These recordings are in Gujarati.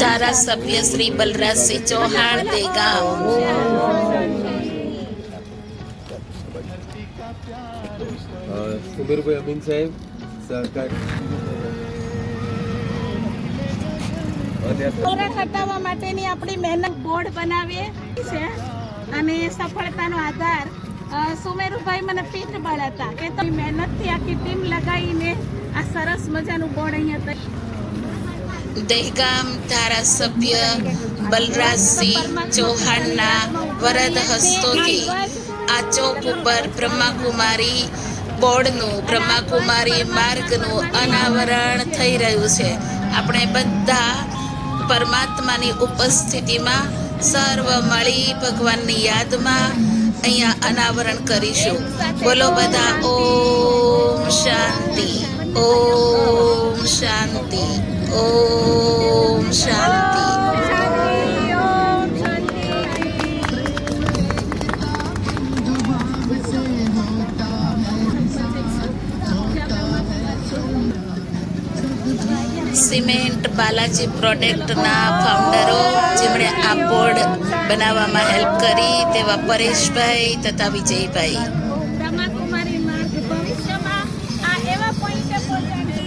ધારાસભ્ય શ્રી બલરાજસિંહ ચૌહાણ દેગામ. સુમેરભાઈ અમીન સાહેબ સહકાર ધોરણ હટાવવા માટેની આપણી મહેનત બોર્ડ બનાવીએ છે અને સફળતાનો આધાર સુમેરુભાઈ મને પીઠ બળ હતા કે તો મહેનતથી આખી ટીમ લગાવીને આ સરસ મજાનું બોર્ડ અહીંયા દહેગામ ધારાસભ્ય બલરાજસિંહ ચૌહાણના વરદ હસ્તોથી આ ચોક ઉપર બ્રહ્માકુમારી બોર્ડનું બ્રહ્માકુમારી માર્ગનું અનાવરણ થઈ રહ્યું છે. આપણે બધા પરમાત્માની ઉપસ્થિતિમાં સર્વ મળી ભગવાનની યાદમાં અહીંયા અનાવરણ કરીશું. બોલો બધા ઓમ શાંતિ, ઓમ શાંતિ, ઓમ શાંતિ. સિમેન્ટ બાલાજી પ્રોડક્ટના ફાઉન્ડરો જેમણે આ બોર્ડ બનાવવામાં હેલ્પ કરી તેવા પરેશભાઈ તથા વિજયભાઈ. બ્રહ્માકુમારી માર્ગ ભવિષ્યમાં આ એવા પોઈન્ટે પહોંચાડશે.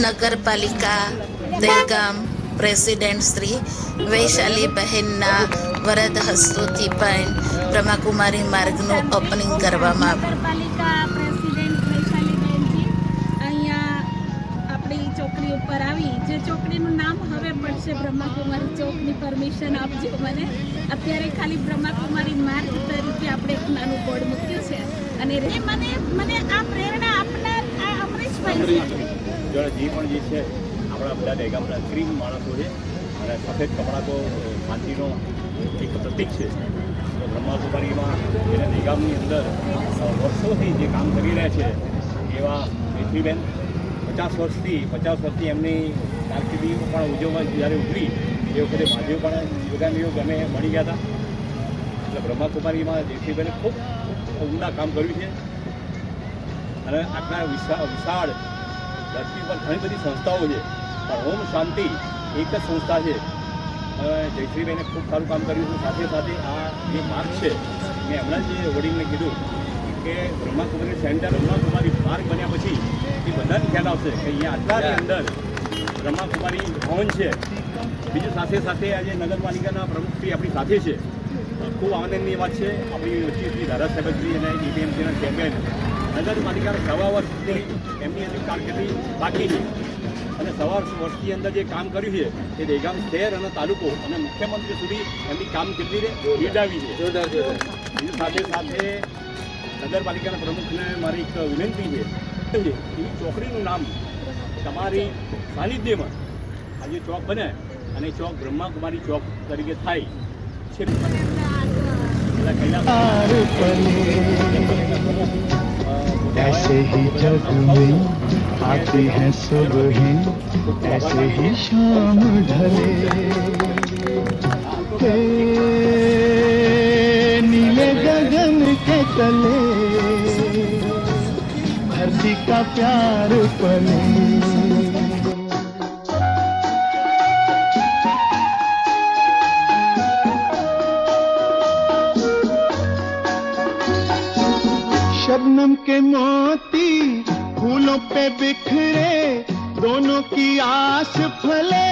નગરપાલિકા દહેગામ પ્રેસિડેન્ટ શ્રી વૈશાલી બહેનના વરદ હસ્તોથી પણ બ્રહ્માકુમારી માર્ગનું ઓપનિંગ કરવામાં આવ્યું. નગરપાલિકા પ્રેસિડેન્ટ વૈશાલીબેનજી અહીંયા આપણી ચોકડી ઉપર આવી, જે ચોકડીનું નામ હવે પડશે બ્રહ્માકુમારી ચોકની પરમિશન આપજો મને. અત્યારે ખાલી બ્રહ્માકુમારી માર્ગ તરીકે આપણે એક નાનું બોર્ડ મૂક્યું છે અને મને આ પ્રેરણા આપનાર આ અમરીશભાઈ જે પણ જે છે આપણા બધા દહેગામના ક્રીમ માણસો છે અને સફેદ કપડાં તો શાંતિનો એક પ્રતીક છે. તો બ્રહ્માકુમારીમાં એને દહેગામની અંદર વર્ષોથી જે કામ કરી રહ્યા છે એવા મેથીબેન 50 વર્ષથી એમની કારકિર્દી પણ ઉજવવા જ્યારે ઉતરી એ વખતે મહાદેવ પણ યોગાનીઓ ગમે મળી ગયા હતા. એટલે બ્રહ્માકુમારીમાં જેઠીબેને ખૂબ ઉમદા કામ કર્યું છે અને આટલા વિશાળ ધરતી પર ઘણી બધી સંસ્થાઓ છે પણ ઓમ શાંતિ એક જ સંસ્થા છે. જયશ્રીભાઈને ખૂબ સારું કામ કર્યું છે. સાથે સાથે આ જે માર્ગ છે મેં હમણાં જ વડીલને કીધું કે બ્રહ્માકુમારી સેન્ટર બ્રહ્માકુમારી માર્ગ બન્યા પછી એ બધાને ખ્યાલ આવશે કે અહીંયા આટલાની અંદર બ્રહ્માકુમારી ભવન છે. બીજું સાથે સાથે આજે નગરપાલિકાના પ્રમુખશ્રી આપણી સાથે છે. ખૂબ આનંદની વાત છે. આપણી વચ્ચેથી ધારાસભ્યશ્રી અને ડીપીએમસીના ચેરમેન નગરપાલિકાના સવા વર્ષથી એમની અંદર કારકિર્દી બાકી છે અને સવા વર્ષની અંદર જે કામ કર્યું છે એ દહેગામ શહેર અને તાલુકો અને મુખ્યમંત્રી સુધી એમની કામગીરીને બિરદાવી છે. બીજું સાથે સાથે નગરપાલિકાના પ્રમુખને મારી એક વિનંતી છે એ ચોકડીનું નામ તમારી સાનિધ્યમાં આજે ચોક બને અને ચોક બ્રહ્માકુમારી ચોક તરીકે થાય છે. ऐसे ही जग में आते हैं सुबह, ऐसे ही शाम ढले, नीले गगन के तले धरती का प्यार पले. शबनम के मोती फूलों पे बिखरे, दोनों की आस फले.